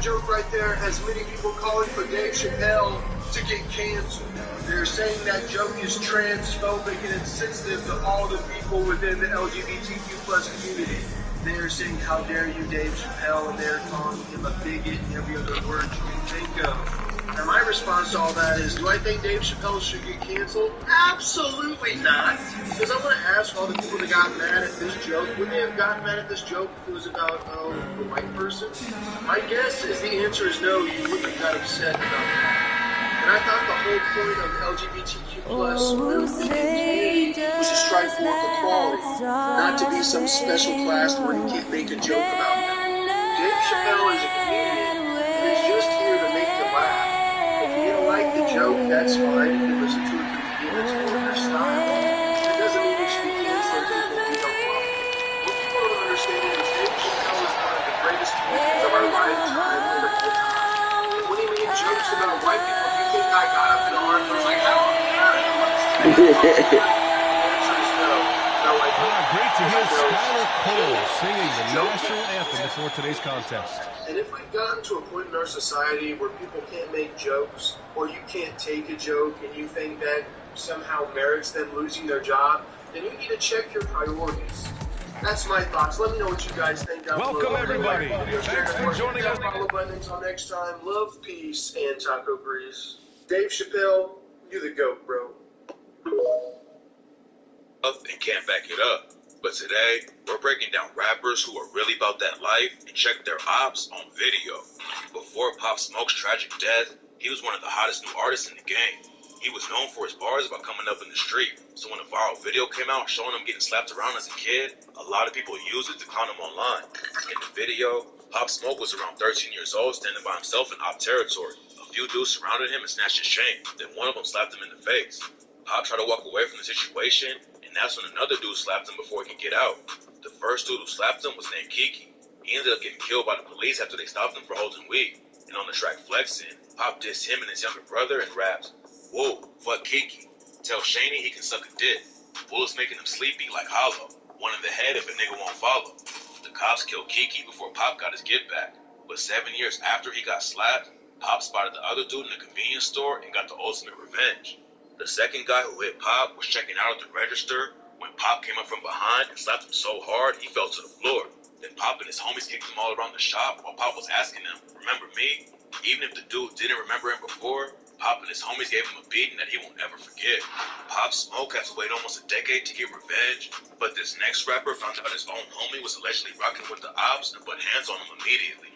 joke right there has many people calling for Dave Chappelle to get canceled. They're saying that joke is transphobic and insensitive to all the people within the LGBTQ plus community. They're saying, how dare you, Dave Chappelle, and they're calling him a bigot and every other word you can think of. And my response to all that is, do I think Dave Chappelle should get canceled? Absolutely not. Because I want to ask all the people that got mad at this joke, would they have gotten mad at this joke if it was about a white person? My guess is the answer is no, you wouldn't have got upset about that. And I thought the whole point of the LGBTQ plus community was to strive for equality, not to be some special class where you can't make a joke about them. Dave Chappelle is a comedian and is just here to make you laugh. If you don't like the joke, that's fine. You can listen to it to begin. It's more of your style. It doesn't mean you should be canceling people you don't like. What people don't understand is Dave Chappelle is one of the greatest comedians of our lifetime of all time. And when he made jokes about white people, you think I got up in arms and was like, how dare you? The answer is no. No, I don't. Great to hear Skylar Cole singing the national anthem before today's contest. And if we've gotten to a point in our society where people can't make jokes, or you can't take a joke and you think that somehow merits them losing their job, then you need to check your priorities. That's my thoughts. Let me know what you guys think down below. Welcome, everybody. Thanks for joining us. Follow button until next time. Love, peace, and taco grease. Dave Chappelle, you the GOAT, bro. And can't back it up. But today, we're breaking down rappers who are really about that life and check their ops on video. Before Pop Smoke's tragic death, he was one of the hottest new artists in the game. He was known for his bars about coming up in the street. So when a viral video came out showing him getting slapped around as a kid, a lot of people used it to clown him online. In the video, Pop Smoke was around 13 years old, standing by himself in op territory. A few dudes surrounded him and snatched his chain. Then one of them slapped him in the face. Pop tried to walk away from the situation, and that's when another dude slapped him before he could get out. The first dude who slapped him was named Kiki. He ended up getting killed by the police after they stopped him for holding weed. And on the track Flexin', Pop dissed him and his younger brother and raps, "Whoa, fuck Kiki. Tell Shaney he can suck a dick. Bullets making him sleepy like Hollow. One in the head if a nigga won't follow." The cops killed Kiki before Pop got his get back. But 7 years after he got slapped, Pop spotted the other dude in the convenience store and got the ultimate revenge. The second guy who hit Pop was checking out at the register when Pop came up from behind and slapped him so hard he fell to the floor. Then Pop and his homies kicked him all around the shop while Pop was asking them, "Remember me?" Even if the dude didn't remember him before, Pop and his homies gave him a beating that he won't ever forget. Pop Smoke had to wait almost a decade to get revenge, but this next rapper found out his own homie was allegedly rocking with the ops and put hands on him immediately.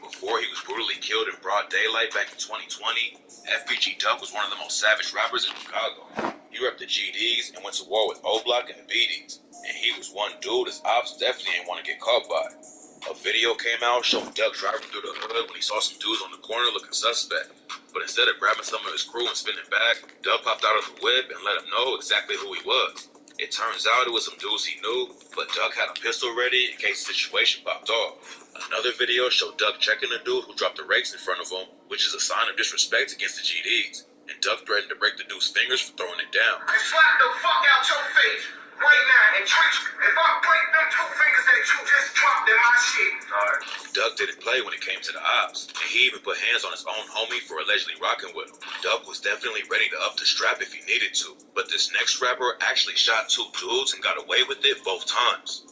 Before he was brutally killed in broad daylight back in 2020, FBG Duck was one of the most savage rappers in Chicago. He repped the GDs and went to war with O-Block and the BDs. And he was one dude his ops definitely didn't want to get caught by. A video came out showing Duck driving through the hood when he saw some dudes on the corner looking suspect. But instead of grabbing some of his crew and spinning back, Duck popped out of the whip and let him know exactly who he was. It turns out it was some dudes he knew, but Duck had a pistol ready in case the situation popped off. Another video showed Duck checking a dude who dropped the rakes in front of him, which is a sign of disrespect against the GDs. And Duck threatened to break the dude's fingers for throwing it down. I slap the fuck out your face right now and treat you. If I break them 2 fingers that you just dropped in my shit. Sorry. Duck didn't play when it came to the ops, and he even put hands on his own homie for allegedly rocking with him. Duck was definitely ready to up the strap if he needed to, but this next rapper actually shot 2 dudes and got away with it both times.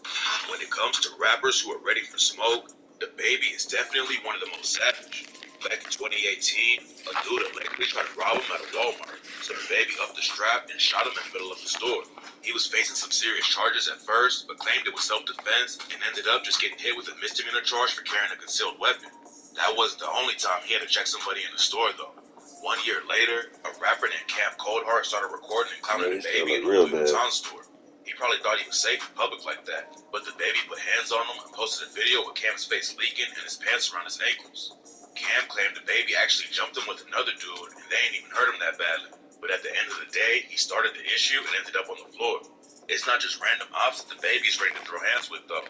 When it comes to rappers who are ready for smoke, the Baby is definitely one of the most savage. Back in 2018, a dude allegedly tried to rob him at a Walmart, so the Baby upped the strap and shot him in the middle of the store. He was facing some serious charges at first, but claimed it was self-defense and ended up just getting hit with a misdemeanor charge for carrying a concealed weapon. That wasn't the only time he had to check somebody in the store, though. 1 year later, a rapper named Cam Coldheart started recording and clowning the Baby in a Louis Vuitton store. He probably thought he was safe in public like that, but the Baby put hands on him and posted a video with Cam's face leaking and his pants around his ankles. Cam claimed the Baby actually jumped him with another dude, and they ain't even hurt him that badly. But at the end of the day, he started the issue and ended up on the floor. It's not just random ops that the Baby is ready to throw hands with, though.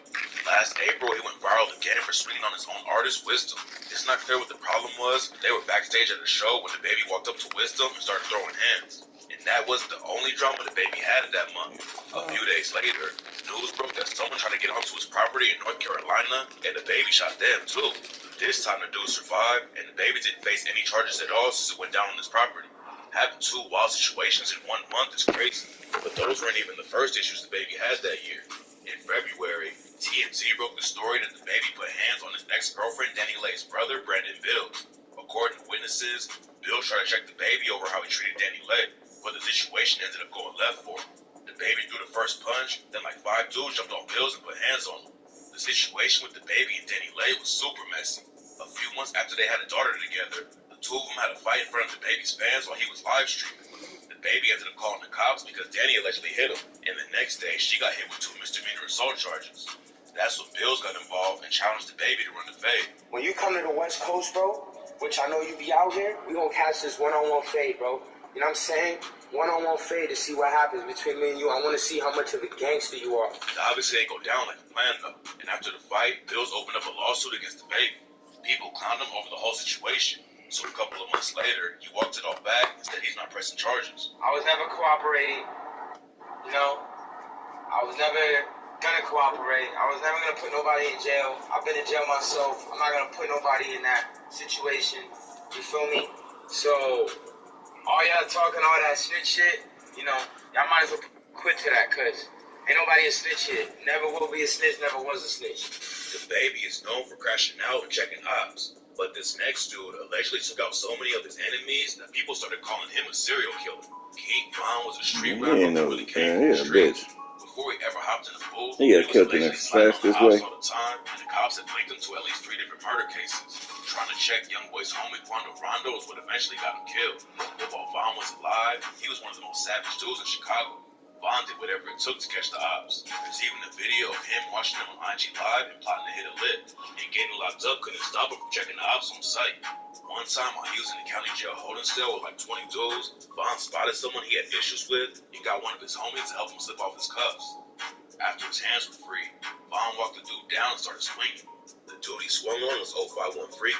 Last April, he went viral again for swinging on his own artist, Wisdom. It's not clear what the problem was, but they were backstage at a show when the Baby walked up to Wisdom and started throwing hands. And that wasn't the only drama the Baby had in that month. A few days later, news broke that someone tried to get onto his property in North Carolina, and the Baby shot them, too. This time the dude survived, and the baby didn't face any charges at all since it went down on his property. Having 2 wild situations in 1 month is crazy, but those weren't even the first issues the baby had that year. In February, TMZ broke the story that the baby put hands on his ex-girlfriend Danny Lay's brother, Brandon Bills. According to witnesses, Bills tried to check the baby over how he treated Danny Lay, but the situation ended up going left for him. The baby threw the first punch, then like 5 dudes jumped on Bills and put hands on him. The situation with the baby and Danny Lay was super messy. A few months after they had a daughter together, the 2 of them had a fight in front of the baby's fans while he was live streaming. The baby ended up calling the cops because Danny allegedly hit him, and the next day she got hit with 2 misdemeanor assault charges. That's when Bills got involved and challenged the baby to run the fade. When you come to the West Coast, bro, which I know you be out here, we gonna catch this one-on-one fade, bro. You know what I'm saying? One-on-one fade to see what happens between me and you. I want to see how much of a gangster you are. It obviously ain't go down like the plan though, and after the fight, Bills opened up a lawsuit against the baby. People clowned him over the whole situation. So a couple of months later, he walked it all back and said he's not pressing charges. I was never cooperating, you know? I was never gonna cooperate. I was never gonna put nobody in jail. I've been in jail myself. I'm not gonna put nobody in that situation. You feel me? So, all y'all talking all that snitch shit, you know, y'all might as well quit to that, cause ain't nobody a snitch here. Never will be a snitch, never was a snitch. The baby is known for crashing out and checking ops. But this next dude allegedly took out so many of his enemies that people started calling him a serial killer. King Von was a street rapper who really came from the streets. Before he ever hopped in the booth, he got killed in the fastest way. All the time, and the cops had linked him to at least 3 different murder cases. Trying to check young boy's homie Rondo is what eventually got him killed. But while Von was alive, he was one of the most savage dudes in Chicago. Von did whatever it took to catch the ops. There's even a video of him watching them on IG Live and plotting to hit a lick. And getting locked up couldn't stop him from checking the ops on site. One time while he was in the county jail holding cell with like 20 dudes, Von spotted someone he had issues with and got one of his homies to help him slip off his cuffs. After his hands were free, Von walked the dude down and started swinging. The dude he swung on was 051 Freak.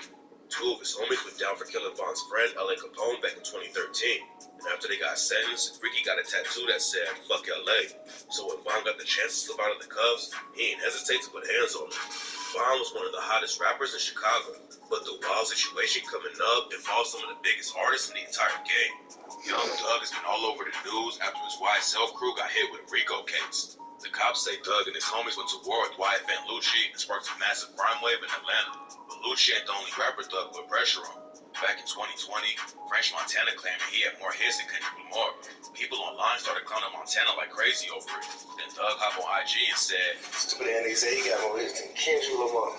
2 of his homies went down for killing Von's friend, L.A. Capone, back in 2013. And after they got sentenced, Freaky got a tattoo that said, "Fuck L.A." So when Von got the chance to slip out of the cuffs, he didn't hesitate to put hands on him. Von was one of the hottest rappers in Chicago, but the wild situation coming up involves some of the biggest artists in the entire game. Young Doug has been all over the news after his YSL crew got hit with a RICO case. The cops say Doug and his homies went to war with Wyatt Van Lucci and sparked a massive crime wave in Atlanta. But Lucci ain't the only rapper Doug put pressure on. Back in 2020, French Montana claimed he had more hits than Kendrick Lamar. People online started clowning Montana like crazy over it. Then Doug hopped on IG and said, Stupid ass nigga say he got more hits than Kendrick Lamar.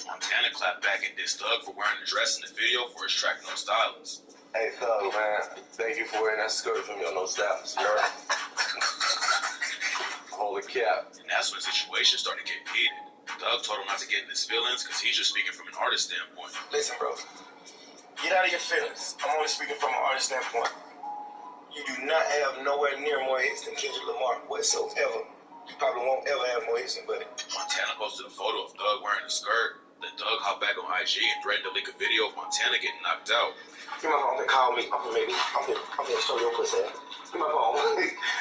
Montana clapped back and dissed Doug for wearing a dress in the video for his track No Stylist. Hey, Thug, man, thank you for wearing that skirt from your No Stylist, you heard? Holy cap. And that's when the situation started getting heated. Doug told him not to get in his feelings because he's just speaking from an artist standpoint. Listen, bro, get out of your feelings. I'm only speaking from an artist standpoint. You do not have nowhere near more hits than Kendrick Lamar whatsoever. You probably won't ever have more hits than Buddy. Montana posted a photo of Doug wearing a skirt. Then Doug hopped back on IG and threatened to leak a video of Montana getting knocked out. Give my phone and call me. I'm gonna show your pussy. Give my phone.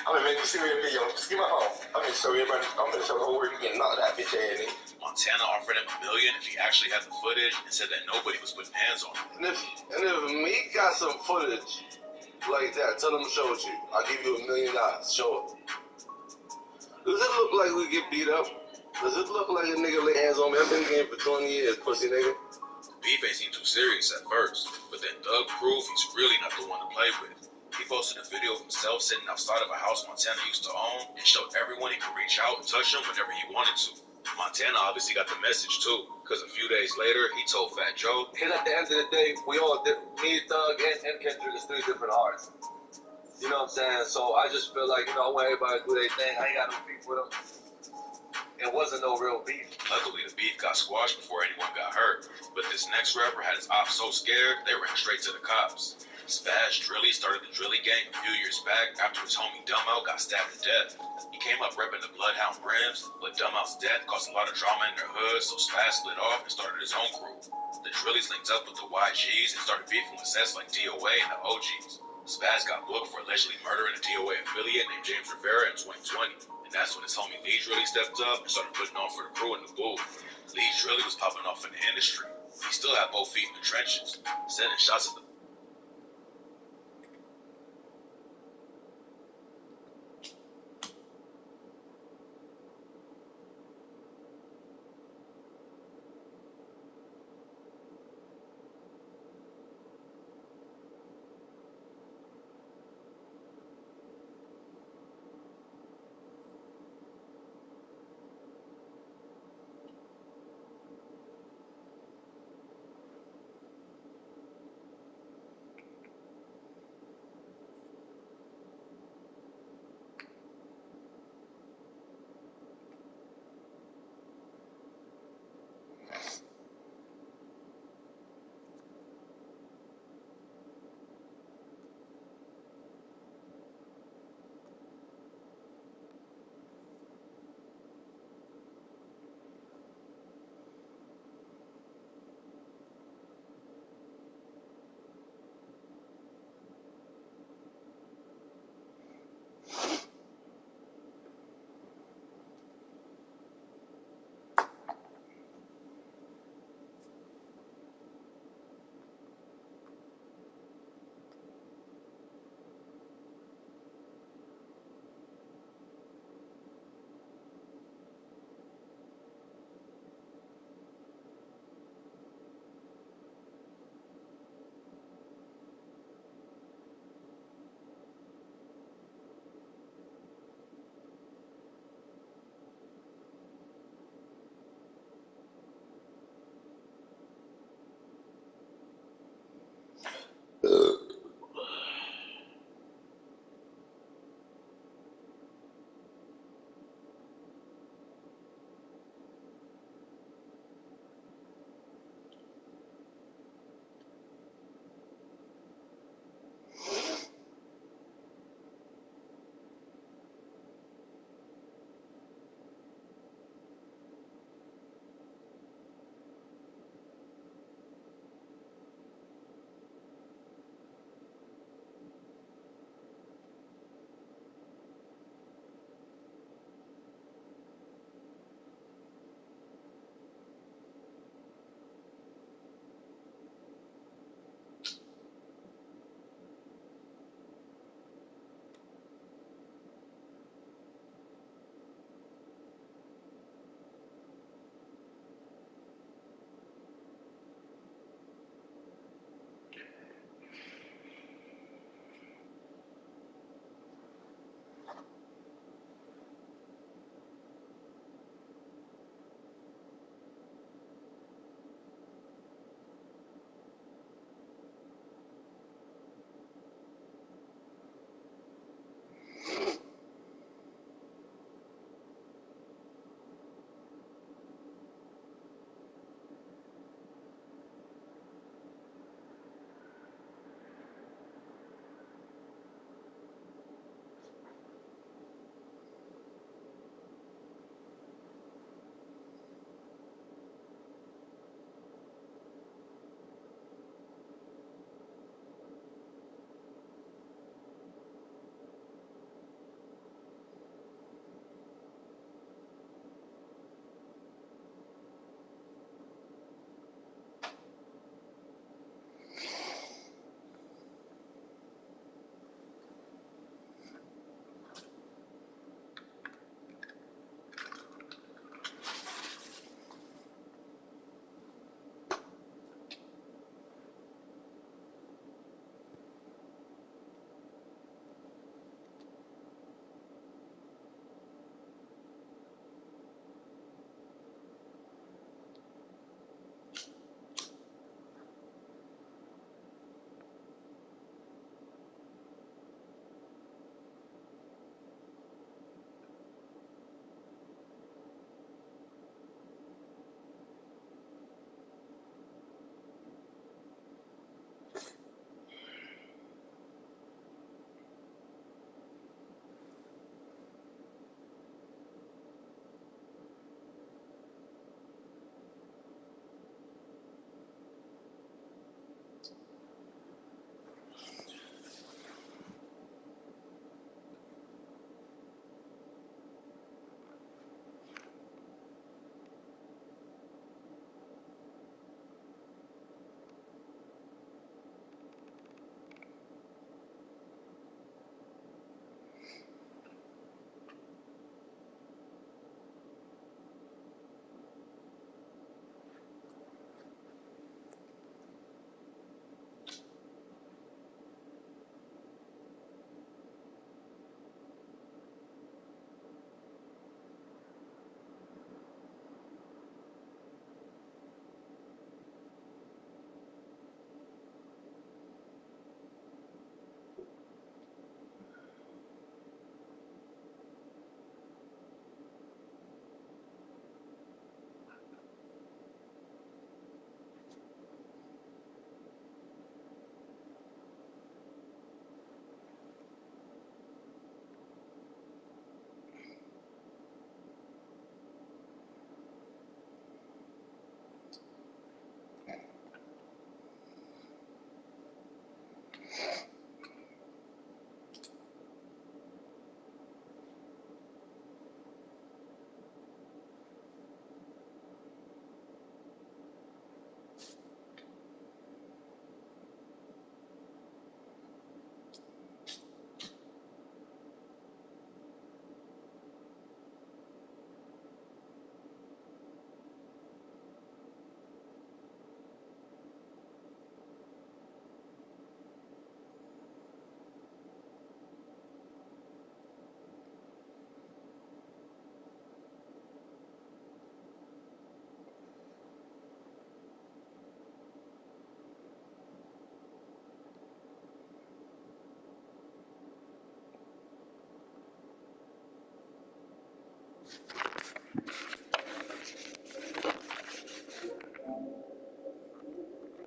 I'm gonna make you see me in the video. Just give my phone. I'm gonna show everybody. I'm gonna show the whole world you getting knocked out, bitch ass nigga. Montana offered him $1 million if he actually had the footage and said that nobody was putting hands on him. And if Meek got some footage like that, tell him to show it you. I'll give you $1 million. Show it. Does it look like we get beat up? Does it look like a nigga lay hands on me? I've been in the game for 20 years, pussy nigga. The beef ain't seemed too serious at first, but then Doug proved he's really not the one to play with. He posted a video of himself sitting outside of a house Montana used to own and showed everyone he could reach out and touch him whenever he wanted to. Montana obviously got the message too, because a few days later, he told Fat Joe, Because at the end of the day, we all, me, Thug, and Kendrick is 3 different artists. You know what I'm saying? So I just feel like, I want everybody to do their thing. I ain't got no beef with them. It wasn't no real beef. Luckily, the beef got squashed before anyone got hurt, but this next rapper had his ops so scared, they ran straight to the cops. Spaz Drilly started the Drilly gang a few years back after his homie Dumbo got stabbed to death. He came up repping the Bloodhound Brims, but Dumbo's death caused a lot of drama in their hood, so Spaz split off and started his own crew. The Drillies linked up with the YGs and started beefing with sets like DOA and the OGs. Spaz got booked for allegedly murdering a DOA affiliate named James Rivera in 2020. And that's when his homie Lee really stepped up and started putting on for the crew in the booth. Lee really was popping off in the industry. He still had both feet in the trenches, sending shots at the